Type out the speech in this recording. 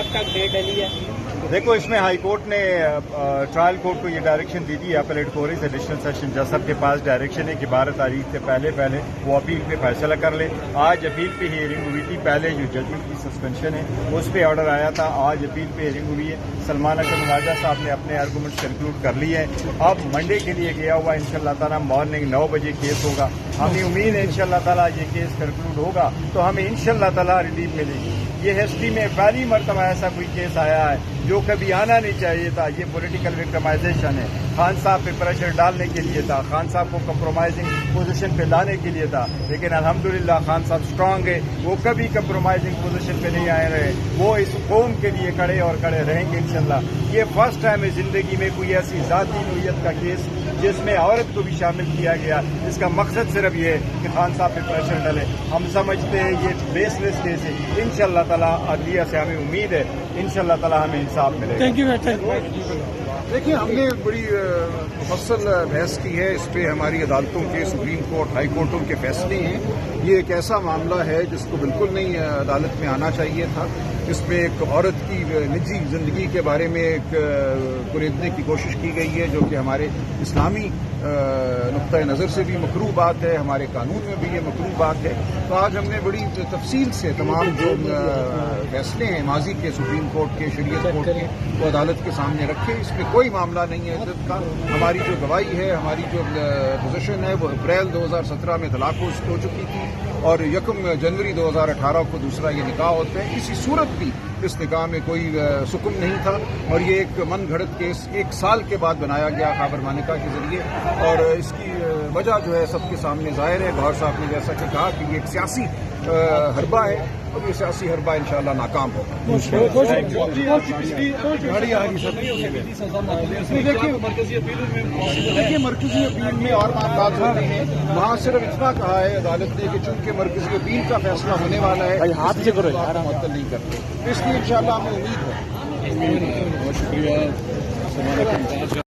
کب تک ڈیٹ ڈلی ہے؟ دیکھو اس میں ہائی کورٹ نے ٹرائل کورٹ کو یہ ڈائریکشن دی تھی اپیلیٹ کورٹ ایڈیشنل سیشن جج صاحب کے پاس ڈائریکشن ہے کہ 12 تاریخ سے پہلے وہ اپیل پہ فیصلہ کر لے. آج اپیل پہ ہیئرنگ ہوئی تھی. پہلے جو ججمنٹ کی سسپینشن ہے اس پہ آرڈر آیا تھا. آج اپیل پہ ہیئرنگ ہوئی ہے. سلمان اکرم راجہ صاحب نے اپنے آرگومنٹس کنکلوڈ کر لیے ہیں. اب منڈے کے لیے گیا ہوا انشاءاللہ تعالیٰ مارننگ 9 بجے کیس ہوگا. ہمیں امید ہے انشاءاللہ تعالیٰ یہ کیس کنکلوڈ ہوگا تو ہمیں انشاءاللہ تعالیٰ ریلیف ملے گی. یہ ہسٹری میں پہلی مرتبہ ایسا کوئی کیس آیا ہے جو کبھی آنا نہیں چاہیے تھا. یہ پولیٹیکل وکٹمائزیشن ہے. خان صاحب پہ پریشر ڈالنے کے لیے تھا, خان صاحب کو کمپرومائزنگ پوزیشن پہ لانے کے لیے تھا, لیکن الحمدللہ خان صاحب اسٹرانگ ہے. وہ کبھی کمپرومائزنگ پوزیشن پہ نہیں آئے رہے. وہ اس قوم کے لیے کھڑے اور کھڑے رہیں گے انشاءاللہ. یہ فرسٹ ٹائم ہے زندگی میں کوئی ایسی ذاتی نوعیت کا کیس جس میں عورت کو بھی شامل کیا گیا. اس کا مقصد صرف یہ ہے کہ خان صاحب پہ پریشر ڈالے. ہم سمجھتے ہیں یہ بیس لیس کیس ہے. انشاءاللہ تعالیٰ عدلیہ سے ہمیں امید ہے انشاءاللہ تعالیٰ ہمیں انصاف ملے گا. Thank you. دیکھیے ہم نے بڑی مفصل بحث کی ہے اس پہ. ہماری عدالتوں کے سپریم کورٹ ہائی کورٹوں کے فیصلے ہیں. یہ ایک ایسا معاملہ ہے جس کو بالکل نہیں عدالت میں آنا چاہیے تھا. اس میں ایک عورت کی نجی زندگی کے بارے میں ایک کریدنے کی کوشش کی گئی ہے جو کہ ہمارے اسلامی نقطۂ نظر سے بھی مکروہ بات ہے, ہمارے قانون میں بھی یہ مکروہ بات ہے. تو آج ہم نے بڑی تفصیل سے تمام جو فیصلے ہیں ماضی کے سپریم کورٹ کے شریعت کورٹ کے وہ عدالت کے سامنے رکھے. اس میں کوئی معاملہ نہیں ہے عدت کا. ہماری جو گواہی ہے, ہماری جو پوزیشن ہے وہ اپریل 2017 میں طلاق ہو چکی تھی اور 1 جنوری 2018 کو دوسرا یہ نکاح ہوتا ہے. کسی صورت بھی اس نکاح میں کوئی سکم نہیں تھا اور یہ ایک من گھڑت کیس 1 سال کے بعد بنایا گیا خابر مانیکا کے ذریعے. اور اس کی وجہ جو ہے سب کے سامنے ظاہر ہے. گوہر صاحب نے جیسا کہ کہا کہ یہ ایک سیاسی حربہ ہے اور یہ سیاسی حربہ انشاءاللہ ناکام ہوگا. دیکھیے مرکزی اپیل میں اور معاملات ہوتے ہیں. وہاں صرف اتنا کہا ہے عدالت نے کہ چونکہ مرکزی اپیل کا فیصلہ ہونے والا ہے معطل نہیں کرتے. اس لیے انشاءاللہ ہمیں امید ہے.